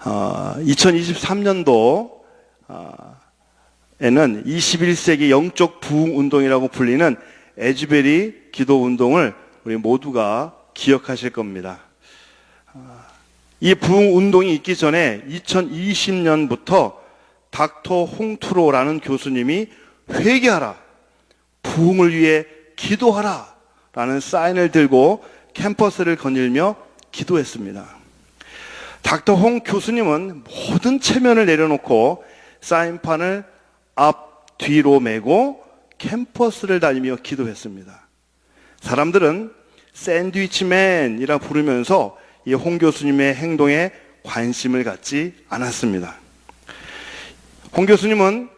2023년도 에는 21세기 영적 부흥 운동이라고 불리는 에즈베리 기도 운동을 우리 모두가 기억하실 겁니다. 이 부흥 운동이 있기 전에 2020년부터 닥터 홍투로라는 교수님이 회개하라, 부흥을 위해 기도하라 라는 사인을 들고 캠퍼스를 거닐며 기도했습니다. 닥터 홍 교수님은 모든 체면을 내려놓고 사인판을 앞, 뒤로 메고 캠퍼스를 다니며 기도했습니다. 사람들은 샌드위치맨이라 부르면서 이 홍 교수님의 행동에 관심을 갖지 않았습니다. 홍 교수님은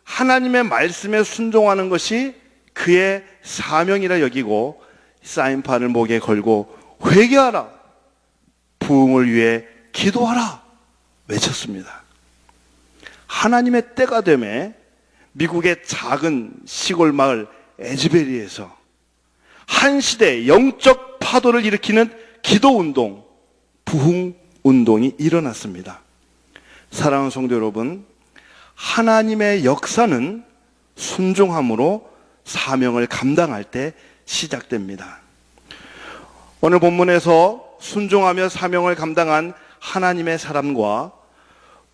하나님의 말씀에 순종하는 것이 그의 사명이라 여기고 사인판을 목에 걸고 회개하라, 부흥을 위해 기도하라 외쳤습니다. 하나님의 때가 되매 미국의 작은 시골 마을 에즈베리에서 한 시대 영적 파도를 일으키는 기도운동, 부흥운동이 일어났습니다. 사랑하는 성도 여러분, 하나님의 역사는 순종함으로 사명을 감당할 때 시작됩니다. 오늘 본문에서 순종하며 사명을 감당한 하나님의 사람과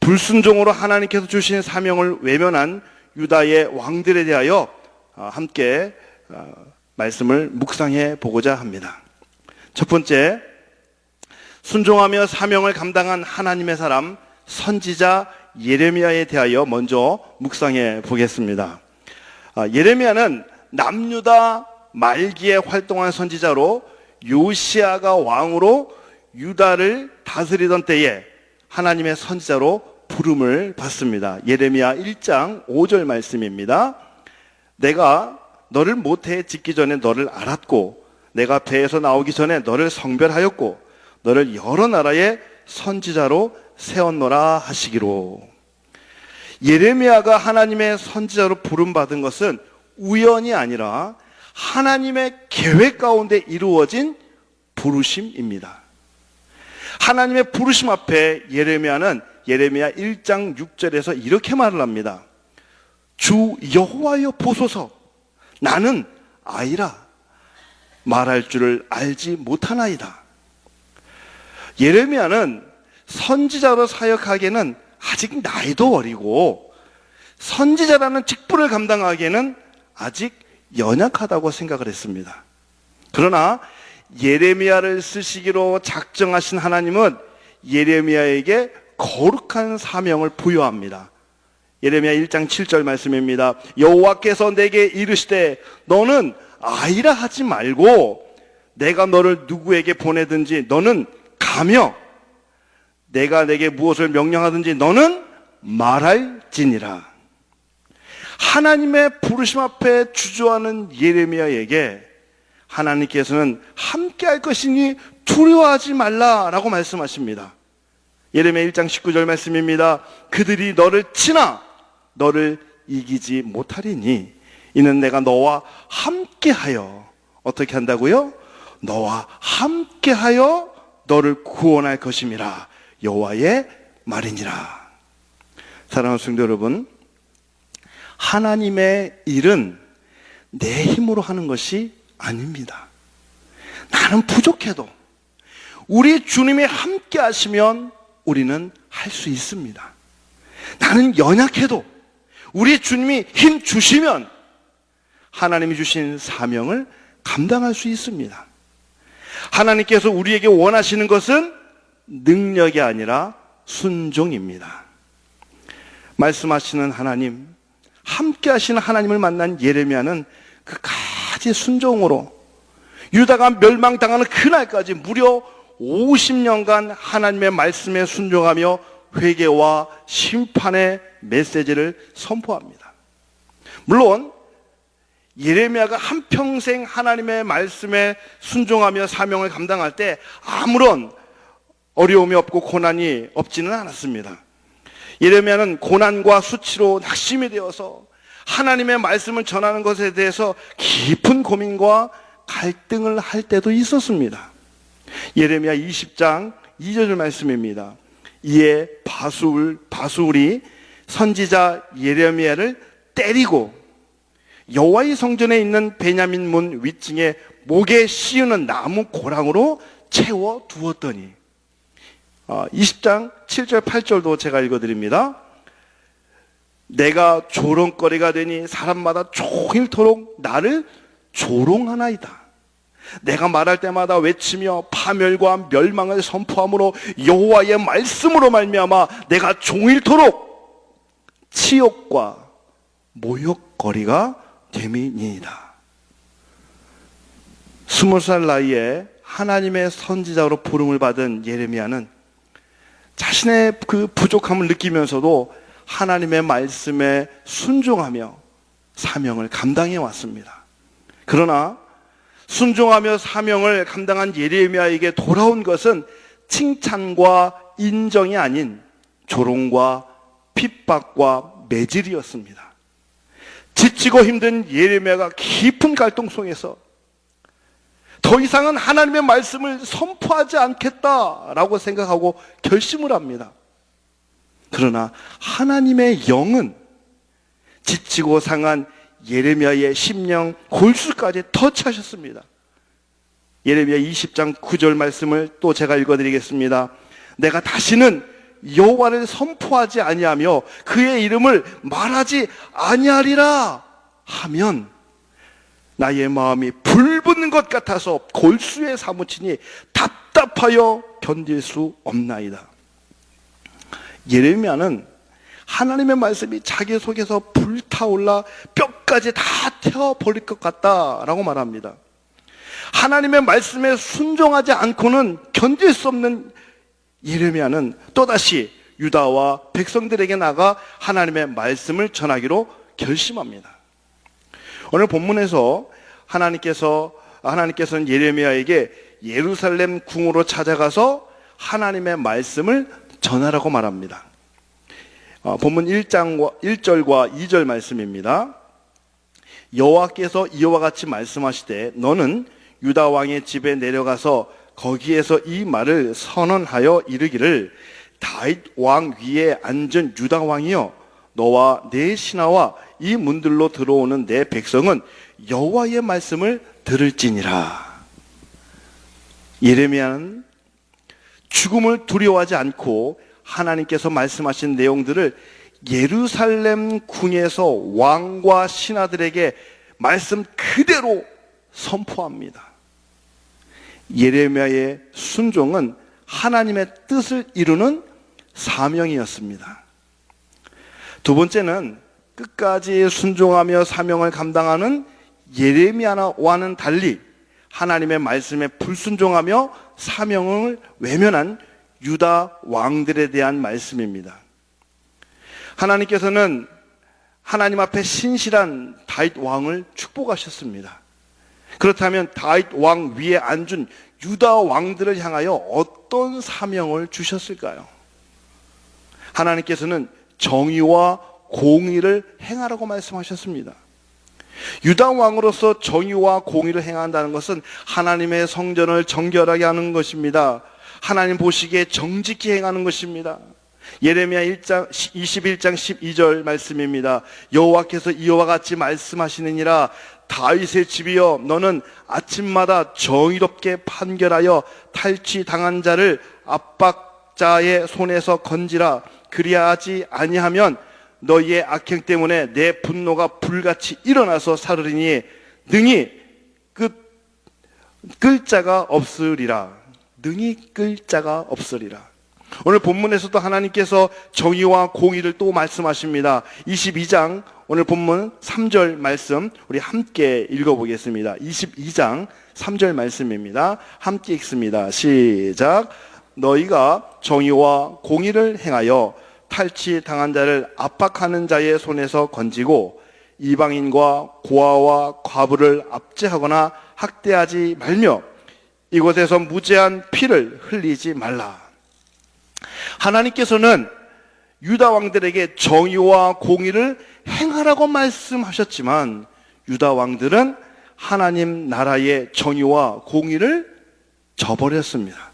불순종으로 하나님께서 주신 사명을 외면한 유다의 왕들에 대하여 함께 말씀을 묵상해 보고자 합니다. 첫 번째, 순종하며 사명을 감당한 하나님의 사람 선지자 예레미야에 대하여 먼저 묵상해 보겠습니다. 예레미야는 남유다 말기에 활동한 선지자로 요시아가 왕으로 유다를 다스리던 때에 하나님의 선지자로 부름을 받습니다. 예레미야 1장 5절 말씀입니다. 내가 너를 모태에 짓기 전에 너를 알았고 내가 배에서 나오기 전에 너를 성별하였고 너를 여러 나라의 선지자로 세웠노라 하시기로. 예레미야가 하나님의 선지자로 부름받은 것은 우연이 아니라 하나님의 계획 가운데 이루어진 부르심입니다. 하나님의 부르심 앞에 예레미야는 예레미야 1장 6절에서 이렇게 말을 합니다. 주 여호와여 보소서, 나는 아이라 말할 줄을 알지 못하나이다. 예레미야는 선지자로 사역하기에는 아직 나이도 어리고 선지자라는 직분을 감당하기에는 아직 연약하다고 생각을 했습니다. 그러나 예레미야를 쓰시기로 작정하신 하나님은 예레미야에게 거룩한 사명을 부여합니다. 예레미야 1장 7절 말씀입니다. 여호와께서 내게 이르시되 너는 아이라 하지 말고 내가 너를 누구에게 보내든지 너는 가며 내가 내게 무엇을 명령하든지 너는 말할지니라. 하나님의 부르심 앞에 주저하는 예레미야에게 하나님께서는 함께 할 것이니 두려워하지 말라라고 말씀하십니다. 예레미야 1장 19절 말씀입니다. 그들이 너를 치나 너를 이기지 못하리니 이는 내가 너와 함께하여 어떻게 한다고요? 너와 함께하여 너를 구원할 것임이라 여호와의 말이니라. 사랑하는 성도 여러분, 하나님의 일은 내 힘으로 하는 것이 아닙니다. 나는 부족해도 우리 주님이 함께 하시면 우리는 할 수 있습니다. 나는 연약해도 우리 주님이 힘 주시면 하나님이 주신 사명을 감당할 수 있습니다. 하나님께서 우리에게 원하시는 것은 능력이 아니라 순종입니다. 말씀하시는 하나님, 함께 하시는 하나님을 만난 예레미야는 그까지 순종으로 유다가 멸망당하는 그날까지 무려 50년간 하나님의 말씀에 순종하며 회개와 심판의 메시지를 선포합니다. 물론 예레미야가 한평생 하나님의 말씀에 순종하며 사명을 감당할 때 아무런 어려움이 없고 고난이 없지는 않았습니다. 예레미야는 고난과 수치로 낙심이 되어서 하나님의 말씀을 전하는 것에 대해서 깊은 고민과 갈등을 할 때도 있었습니다. 예레미야 20장 2절 말씀입니다. 이에 바술이 선지자 예레미야를 때리고 여호와의 성전에 있는 베냐민 문 위층에 목에 씌우는 나무 고랑으로 채워 두었더니 20장 7절 8절도 제가 읽어드립니다. 내가 조롱거리가 되니 사람마다 종일토록 나를 조롱하나이다. 내가 말할 때마다 외치며 파멸과 멸망을 선포함으로 여호와의 말씀으로 말미암아 내가 종일토록 치욕과 모욕거리가 됨이니이다. 20살 나이에 하나님의 선지자로 부름을 받은 예레미야는 자신의 그 부족함을 느끼면서도 하나님의 말씀에 순종하며 사명을 감당해 왔습니다. 그러나 순종하며 사명을 감당한 예레미야에게 돌아온 것은 칭찬과 인정이 아닌 조롱과 핍박과 매질이었습니다. 지치고 힘든 예레미야가 깊은 갈등 속에서 더 이상은 하나님의 말씀을 선포하지 않겠다라고 생각하고 결심을 합니다. 그러나 하나님의 영은 지치고 상한 예레미야의 심령 골수까지 터치하셨습니다. 예레미야 20장 9절 말씀을 또 제가 읽어드리겠습니다. 내가 다시는 여호와를 선포하지 아니하며 그의 이름을 말하지 아니하리라 하면 나의 마음이 불붙는 것 같아서 골수에 사무치니 답답하여 견딜 수 없나이다. 예레미야는 하나님의 말씀이 자기 속에서 불타올라 뼈까지 다 태워버릴 것 같다라고 말합니다. 하나님의 말씀에 순종하지 않고는 견딜 수 없는 예레미야는 또다시 유다와 백성들에게 나가 하나님의 말씀을 전하기로 결심합니다. 오늘 본문에서 하나님께서는 예레미야에게 예루살렘 궁으로 찾아가서 하나님의 말씀을 전하라고 말합니다. 본문 1절과 2절 말씀입니다. 여호와께서 이와 같이 말씀하시되 너는 유다 왕의 집에 내려가서 거기에서 이 말을 선언하여 이르기를 다윗 왕 위에 앉은 유다 왕이여 너와 내 신하와 이 문들로 들어오는 내 백성은 여호와의 말씀을 들을지니라. 예레미야는 죽음을 두려워하지 않고 하나님께서 말씀하신 내용들을 예루살렘 궁에서 왕과 신하들에게 말씀 그대로 선포합니다. 예레미야의 순종은 하나님의 뜻을 이루는 사명이었습니다. 두 번째는 끝까지 순종하며 사명을 감당하는 예레미야와는 달리 하나님의 말씀에 불순종하며 사명을 외면한 유다 왕들에 대한 말씀입니다. 하나님께서는 하나님 앞에 신실한 다윗 왕을 축복하셨습니다. 그렇다면 다윗 왕 위에 앉은 유다 왕들을 향하여 어떤 사명을 주셨을까요? 하나님께서는 정의와 공의를 행하라고 말씀하셨습니다. 유다 왕으로서 정의와 공의를 행한다는 것은 하나님의 성전을 정결하게 하는 것입니다. 하나님 보시기에 정직히 행하는 것입니다. 예레미야 21장 12절 말씀입니다. 여호와께서 이와 같이 말씀하시느니라 다윗의 집이여 너는 아침마다 정의롭게 판결하여 탈취당한 자를 압박자의 손에서 건지라. 그리하지 아니하면 너희의 악행 때문에 내 분노가 불같이 일어나서 사르리니 능히 끌 자가 없으리라. 능히 끌 자가 없으리라. 오늘 본문에서도 하나님께서 정의와 공의를 또 말씀하십니다. 22장 오늘 본문 3절 말씀 우리 함께 읽어보겠습니다. 22장 3절 말씀입니다. 함께 읽습니다. 시작. 너희가 정의와 공의를 행하여 탈취당한 자를 압박하는 자의 손에서 건지고 이방인과 고아와 과부를 압제하거나 학대하지 말며 이곳에서 무죄한 피를 흘리지 말라. 하나님께서는 유다 왕들에게 정의와 공의를 행하라고 말씀하셨지만 유다 왕들은 하나님 나라의 정의와 공의를 저버렸습니다.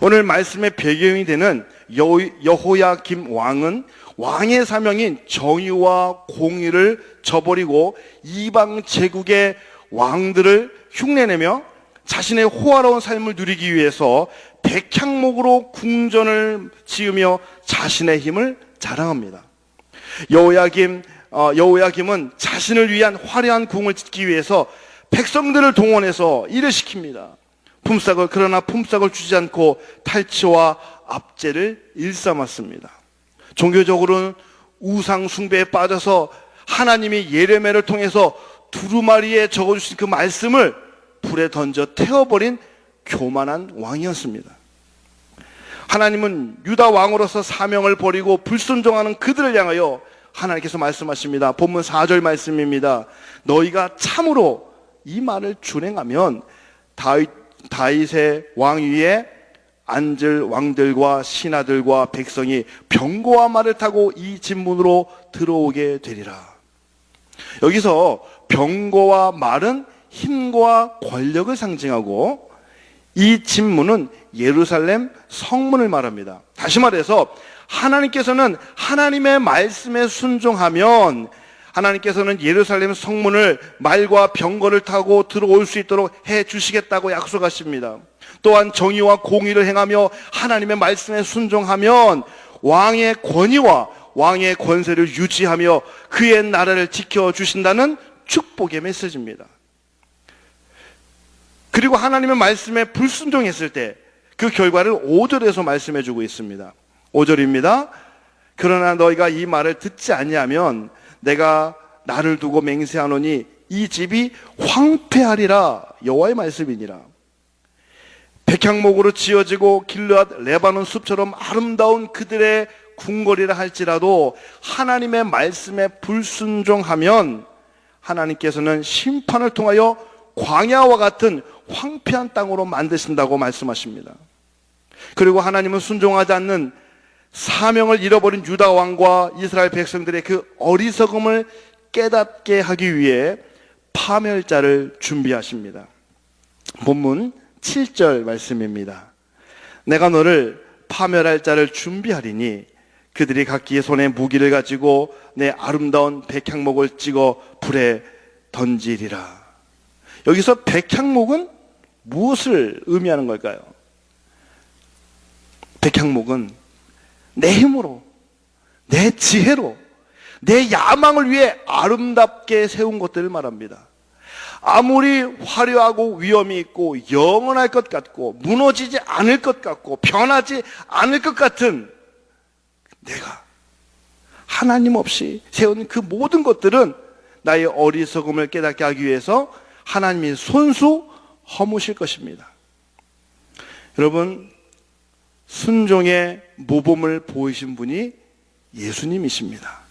오늘 말씀의 배경이 되는 여호야김 왕은 왕의 사명인 정의와 공의를 저버리고 이방 제국의 왕들을 흉내내며 자신의 호화로운 삶을 누리기 위해서 백향목으로 궁전을 지으며 자신의 힘을 자랑합니다. 여호야김은 자신을 위한 화려한 궁을 짓기 위해서 백성들을 동원해서 일을 시킵니다. 그러나 품삯을 주지 않고 탈취와 압제를 일삼았습니다. 종교적으로는 우상 숭배에 빠져서 하나님이 예레미야를 통해서 두루마리에 적어주신 그 말씀을 불에 던져 태워버린 교만한 왕이었습니다. 하나님은 유다 왕으로서 사명을 버리고 불순종하는 그들을 향하여 하나님께서 말씀하십니다. 본문 4절 말씀입니다. 너희가 참으로 이 말을 준행하면 다윗의 왕위에 앉을 왕들과 신하들과 백성이 병거와 말을 타고 이 진문으로 들어오게 되리라. 여기서 병거와 말은 힘과 권력을 상징하고 이 진문은 예루살렘 성문을 말합니다. 다시 말해서 하나님께서는 하나님의 말씀에 순종하면 하나님께서는 예루살렘 성문을 말과 병거를 타고 들어올 수 있도록 해 주시겠다고 약속하십니다. 또한 정의와 공의를 행하며 하나님의 말씀에 순종하면 왕의 권위와 왕의 권세를 유지하며 그의 나라를 지켜주신다는 축복의 메시지입니다. 그리고 하나님의 말씀에 불순종했을 때 그 결과를 5절에서 말씀해 주고 있습니다. 5절입니다. 그러나 너희가 이 말을 듣지 아니하면 내가 나를 두고 맹세하노니 이 집이 황폐하리라. 여호와의 말씀이니라. 백향목으로 지어지고 길르앗 레바논 숲처럼 아름다운 그들의 궁궐이라 할지라도 하나님의 말씀에 불순종하면 하나님께서는 심판을 통하여 광야와 같은 황폐한 땅으로 만드신다고 말씀하십니다. 그리고 하나님은 순종하지 않는 사명을 잃어버린 유다 왕과 이스라엘 백성들의 그 어리석음을 깨닫게 하기 위해 파멸자를 준비하십니다. 본문 7절 말씀입니다. 내가 너를 파멸할 자를 준비하리니 그들이 각기 손에 무기를 가지고 내 아름다운 백향목을 찍어 불에 던지리라. 여기서 백향목은 무엇을 의미하는 걸까요? 백향목은 내 힘으로, 내 지혜로, 내 야망을 위해 아름답게 세운 것들을 말합니다. 아무리 화려하고 위엄이 있고 영원할 것 같고 무너지지 않을 것 같고 변하지 않을 것 같은 내가 하나님 없이 세운 그 모든 것들은 나의 어리석음을 깨닫게 하기 위해서 하나님이 손수 허무실 것입니다. 여러분, 순종의 모범을 보이신 분이 예수님이십니다.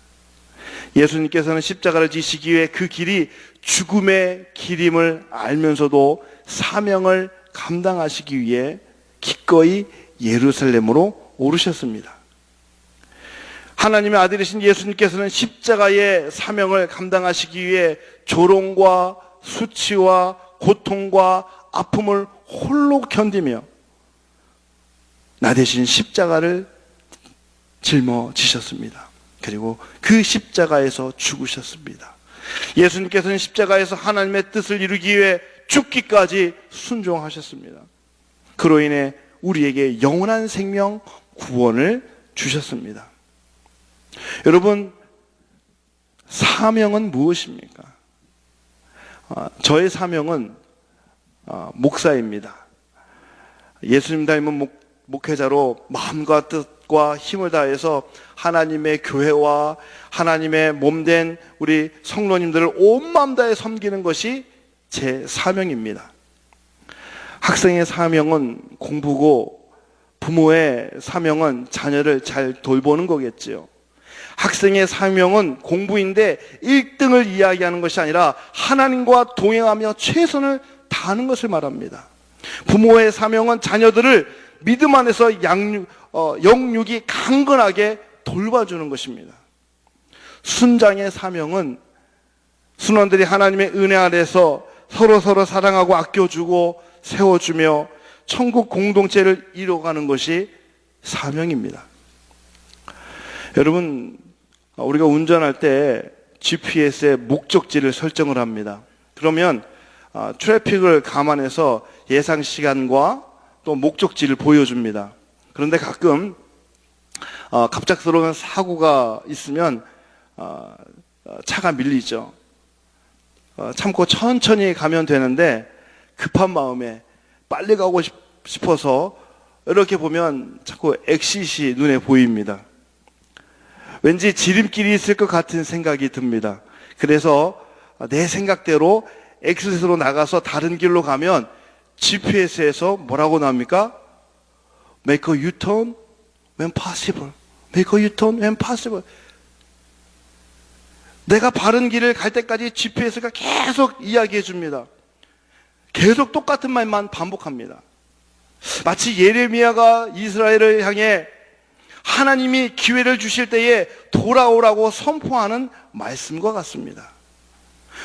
예수님께서는 십자가를 지시기 위해 그 길이 죽음의 길임을 알면서도 사명을 감당하시기 위해 기꺼이 예루살렘으로 오르셨습니다. 하나님의 아들이신 예수님께서는 십자가의 사명을 감당하시기 위해 조롱과 수치와 고통과 아픔을 홀로 견디며 나 대신 십자가를 짊어지셨습니다. 그리고 그 십자가에서 죽으셨습니다. 예수님께서는 십자가에서 하나님의 뜻을 이루기 위해 죽기까지 순종하셨습니다. 그로 인해 우리에게 영원한 생명 구원을 주셨습니다. 여러분, 사명은 무엇입니까? 저의 사명은 목사입니다. 예수님 닮은 목회자로 마음과 뜻과 힘을 다해서 하나님의 교회와 하나님의 몸된 우리 성도님들을 온 마음 다해 섬기는 것이 제 사명입니다. 학생의 사명은 공부고 부모의 사명은 자녀를 잘 돌보는 거겠지요. 학생의 사명은 공부인데 1등을 이야기하는 것이 아니라 하나님과 동행하며 최선을 다하는 것을 말합니다. 부모의 사명은 자녀들을 믿음 안에서 영육이 강건하게 돌봐주는 것입니다. 순장의 사명은 순원들이 하나님의 은혜 아래서 서로 사랑하고 아껴주고 세워주며 천국 공동체를 이뤄가는 것이 사명입니다. 여러분, 우리가 운전할 때 GPS에 목적지를 설정을 합니다. 그러면 트래픽을 감안해서 예상 시간과 또 목적지를 보여줍니다. 그런데 가끔 갑작스러운 사고가 있으면 차가 밀리죠. 참고 천천히 가면 되는데 급한 마음에 빨리 가고 싶어서 이렇게 보면 자꾸 엑싯이 눈에 보입니다. 왠지 지름길이 있을 것 같은 생각이 듭니다. 그래서 내 생각대로 엑싯으로 나가서 다른 길로 가면 GPS에서 뭐라고 나옵니까? Make a U-turn when possible. Make a U-turn when possible. 내가 바른 길을 갈 때까지 GPS가 계속 이야기해 줍니다. 계속 똑같은 말만 반복합니다. 마치 예레미야가 이스라엘을 향해 하나님이 기회를 주실 때에 돌아오라고 선포하는 말씀과 같습니다.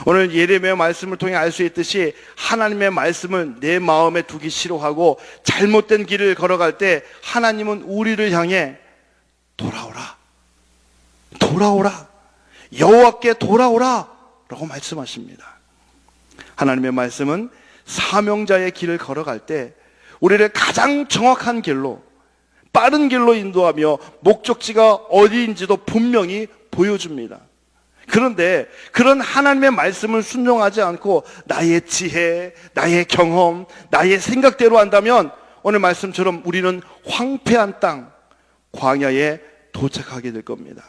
오늘 예레미야 말씀을 통해 알 수 있듯이 하나님의 말씀을 내 마음에 두기 싫어하고 잘못된 길을 걸어갈 때 하나님은 우리를 향해 돌아오라, 돌아오라, 여호와께 돌아오라 라고 말씀하십니다. 하나님의 말씀은 사명자의 길을 걸어갈 때 우리를 가장 정확한 길로, 빠른 길로 인도하며 목적지가 어디인지도 분명히 보여줍니다. 그런데 그런 하나님의 말씀을 순종하지 않고 나의 지혜, 나의 경험, 나의 생각대로 한다면 오늘 말씀처럼 우리는 황폐한 땅, 광야에 도착하게 될 겁니다.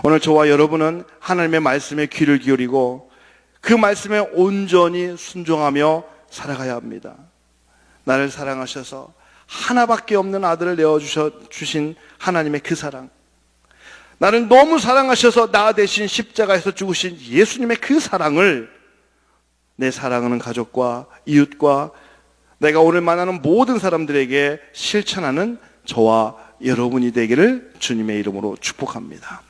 오늘 저와 여러분은 하나님의 말씀에 귀를 기울이고 그 말씀에 온전히 순종하며 살아가야 합니다. 나를 사랑하셔서 하나밖에 없는 아들을 내어주신 하나님의 그 사랑, 나를 너무 사랑하셔서 나 대신 십자가에서 죽으신 예수님의 그 사랑을 내 사랑하는 가족과 이웃과 내가 오늘 만나는 모든 사람들에게 실천하는 저와 여러분이 되기를 주님의 이름으로 축복합니다.